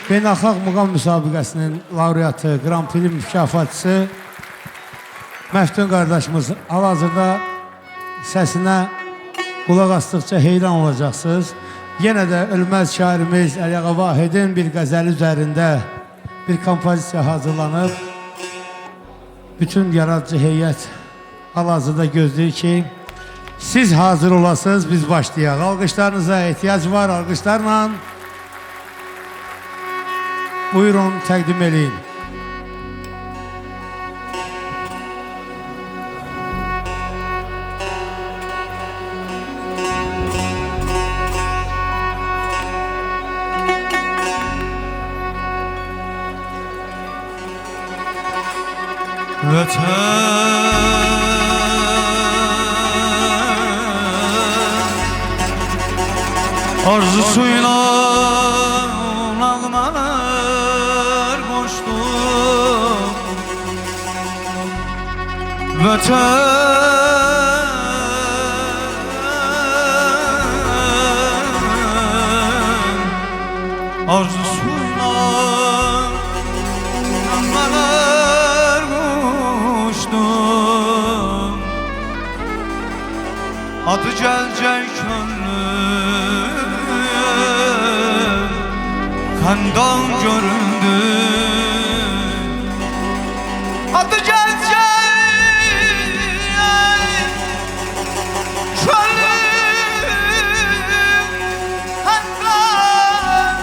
Beynəlxalq muğam müsabiqəsinin laureatı, Grand Prix mükafatçısı Məftun qardaşımız hal-hazırda səsinə qulaq asdıqca heyran olacaqsınız. Yenə də ölməz şairimiz Əliağa Vahidin bir qəzəli üzərində bir kompozisiya hazırlanıb. Bütün yaradıcı heyət hal-hazırda gözləyir ki, siz hazır olasınız, biz başlayaq. Alqışlarınıza ehtiyac var, alqışlarla buyurun, təqdim eləyin. Arzusuyla nağmalar koştum Vatan arzusuyla nağmalar koştum adı gelecek gönlüm kandan göründü adı gelecek gönlüm kandan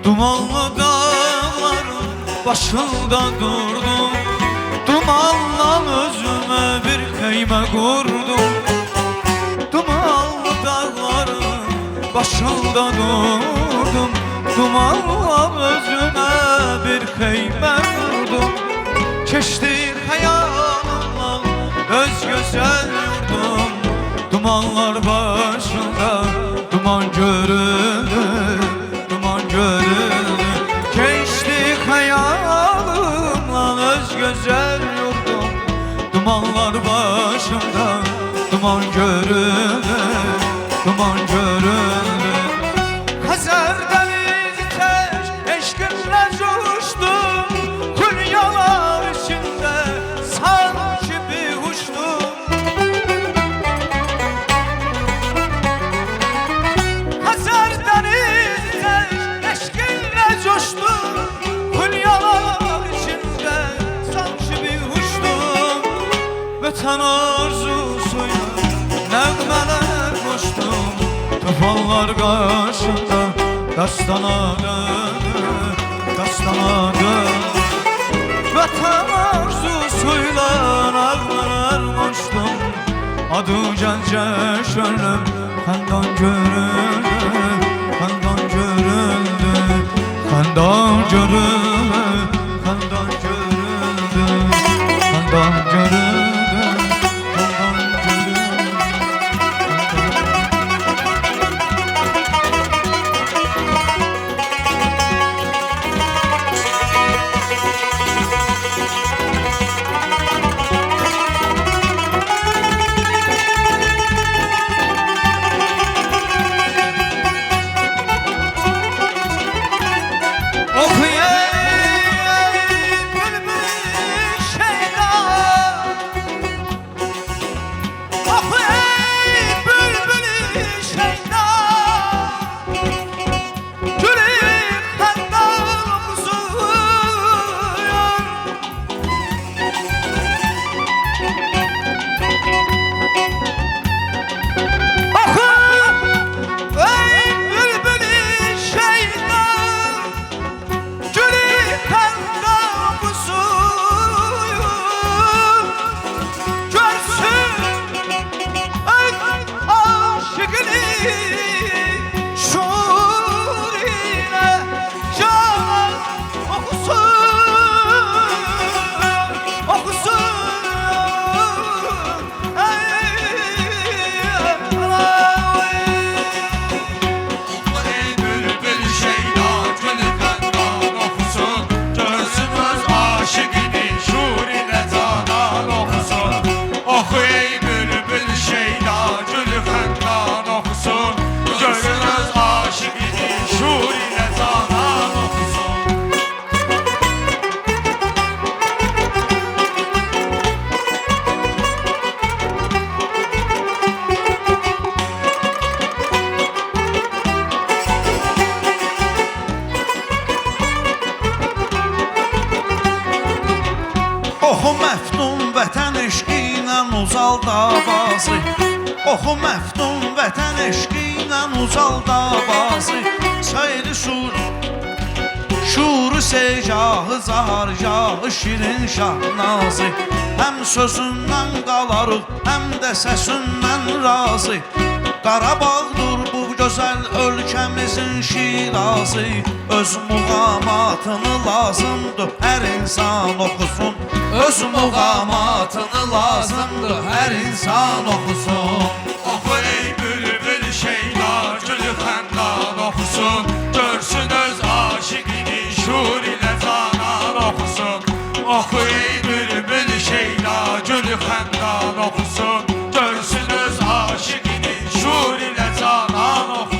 Dumanlı dağların başında durdum Dumanla özüme bir keyme kurdum Dumanlı dağların başında durdum Dumanla özüme bir keyme kurdum Keçti hayalımla öz güzel yurdum Dumanlar başında duman görüldü görüldü Geçti hayalımla öz güzel yurdum Dumanlar başımda duman görüldü Duman görüldü Hazar denizi tez eşkınla coştum Hülyalar içinde sanki bir uçtum Hazar denizi coştum hülyalar içinde sanki bir uçtum Vatan arzusuyla nəğmələr koştum Tufanlar qarşında dastana döndü Dastana döndü Vatan arzusuyla nəğmələr koştum Adı gəncə şönlüm xəndan görüldü Xəndan görüldü Xandan görüldü, xandan görüldü, xandan görüldü, xandan görüldü. Oh yeah! Oxu məftun vətən eşqi ilə uzal davası. Oxu məftun vətən eşqi ilə uzal davası. Sayılı şuru secahı zahargahı şirin şahnazı. Həm sözündən qalarıq, həm də səsindən razı. Qarabağdır bu gözəl ölkəmizin Şirazı. Öz muğamatını lazımdır hər insan oxusun. Öz muğamatını lazımdır hər insan oxusun. Oxu ey bülbül şeyda, gülü xəndan oxusun. Görsün öz aşiqini şur ilə canan oxusun. Oxu ey bülbül şeyda, gülü xəndan oxusun. Görsün öz aşiqini şur ilə canan oxusun.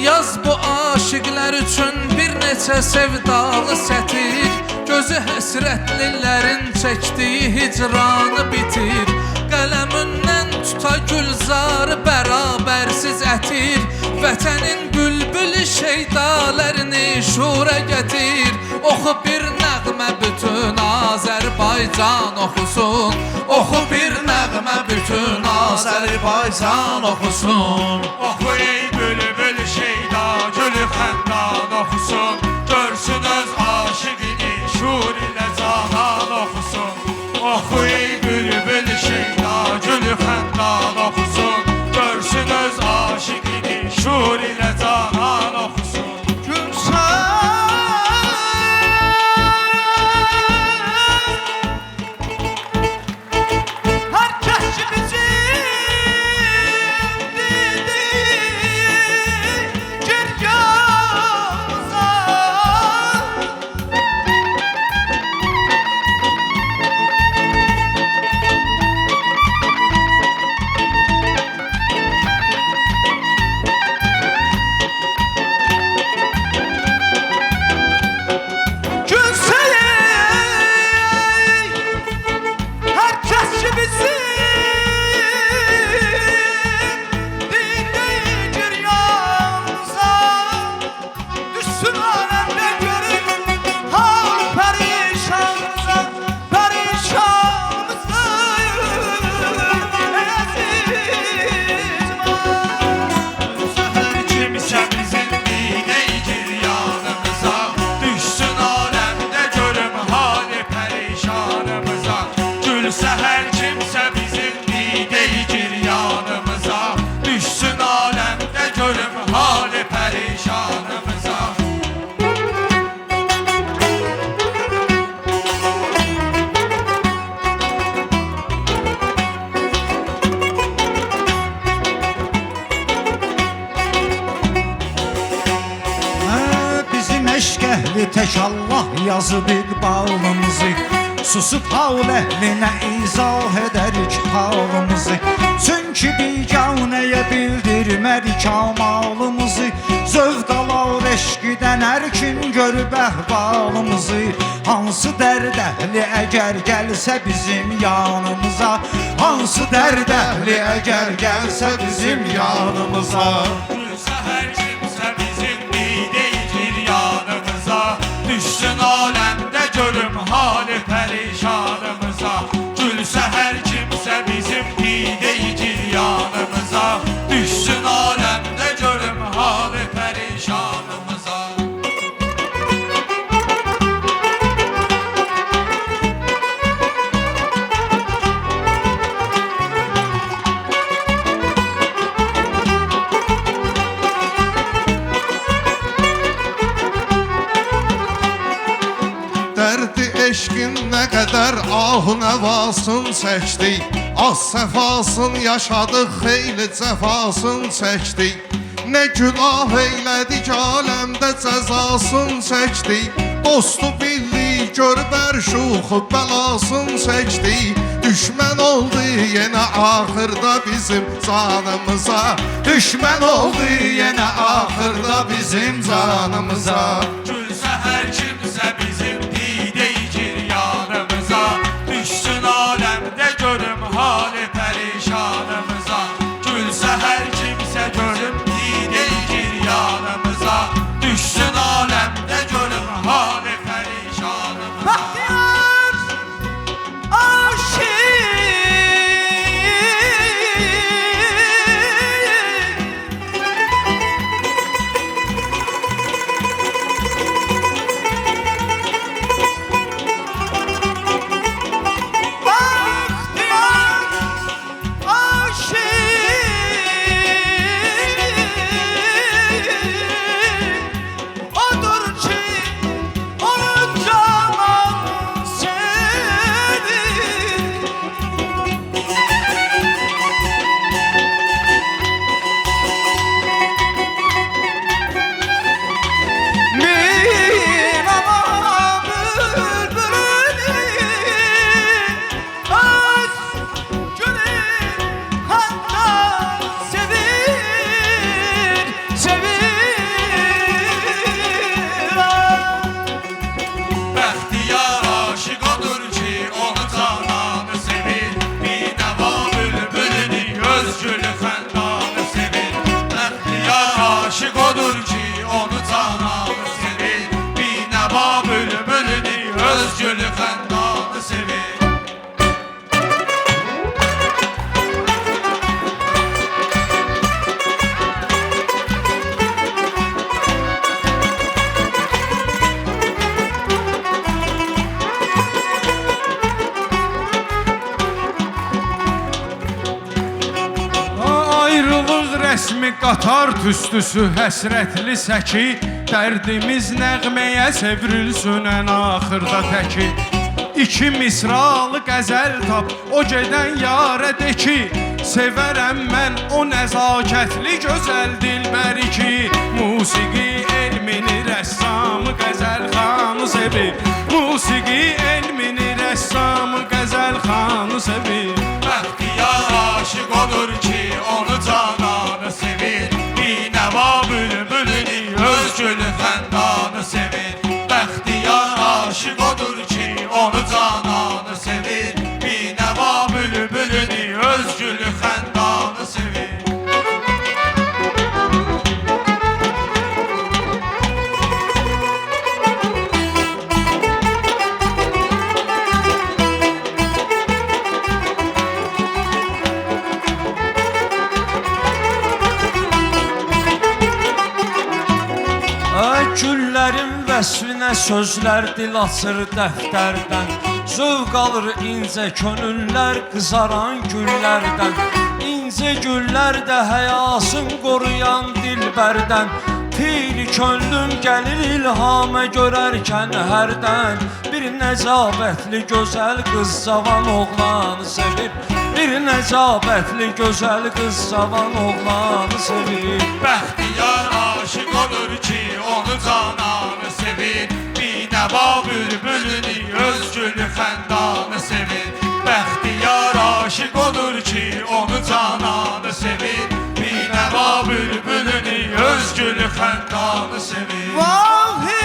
Yaz bu aşıqlar üçün bir neçə sevdalı sətir. Gözü həsrətlilərin çəkdiyi hicranı bitir. Qələmindən tuta gülzarı bərabərsiz ətir. Vətənin bülbül şeydalərini şura gətir. Oxu bir nəğmə bütün Azərbaycan oxusun. Oxu bir nəğmə bütün Azərbaycan oxusun. Oxu ey bülbül şeyda, gülü xəndan oxusun. Görsün öz aşiqini şur ilə canan oxusun. Oxu ey bülbül şeyda, gülü xəndan oxusun. Görsün öz aşiqini şur ilə canan oxusun. Herkes bizim dedi Cirgaza. Kimsə bizim dinə gir yanımıza. Düşsün aləmdə görüm hali pərişanımıza. Gül səhər kimsə bizim dinə gir yanımıza. Düşsün aləmdə görüm hali pərişanımıza. Bizim eşq əhli tək Allah yazıb iqbalımızı. Susub hal əhlinə izah edərik halımızı. Çünki biganəyə bildirmərik amalımızı. Zövq alar eşqidən hər kim görüb əhvalımızı. Hansı dərd əhli əgər gəlsə bizim yanımıza. Hansı dərd əhli əgər gəlsə bizim yanımıza. Gül səhər kimsə bizim dinə gir yanımıza. Düşsün aləmdə görüm hali pərişanımıza. Gül səhər kimsə bizim dinə gir yanımıza. Düşsün aləmdə görüm hali pərişanımıza. Dərdi eşqin nə qədər ahı nəvasın çəkdik. Az səfasın yaşadıq, xeyli cəfasın çəkdik. Nə günah eylədik, aləmdə cəzasın çəkdik. Dostu bildik, görüb hər şuxu bəlasın çəkdik. Düşmən oldu yenə axırda bizim canımıza. Düşmən oldu yenə axırda bizim canımıza. Gül səhər kimsə bizim odur ki onu cananı sevir Binəva bülbülünü öz gülü xəndanı sevir Ayrılıq rəsmi qatar tüstüsü həsrətli səki Dərdimiz nəğməyə çevrilsün ən axırda təki İki misralı qəzəl tap o gedən yarə de ki Sevərəm mən o nəzakətli gözəl dilbəri ki Musiqi elmini rəssamı qəzəl xanı sevir Musiqi elmini rəssamı qəzəl xanı sevir Bəxtiyar aşıq odur ki onu cananı sevir Binəva bülbülünü öz gülü xəndanı sevir Bəxtiyar aşıq odur ki onu cananı sevir Binəva bülbülünü öz gülü xəndanı sevir Güllərin vəsfinə sözlər dil açır dəftərdən Zövq alır incə könüllər qızaran güllərdən İncə güllər də həyasın qoruyan dilbərdən Piri könlüm gəlir ilhamə görərkən hərdən Bir nəcabətli gözəl qız cavan oğlanı sevir Bir nəcabətli gözəl qız cavan oğlanı sevir Bəxtiyar aşıq olur ki onu cananı sevir Binəva bülbülünü öz gülü xəndanı sevir Bəxtiyar aşıq olur ki onu cananı sevir Binəva bülbülünü öz gülü xəndanı sevir Vahi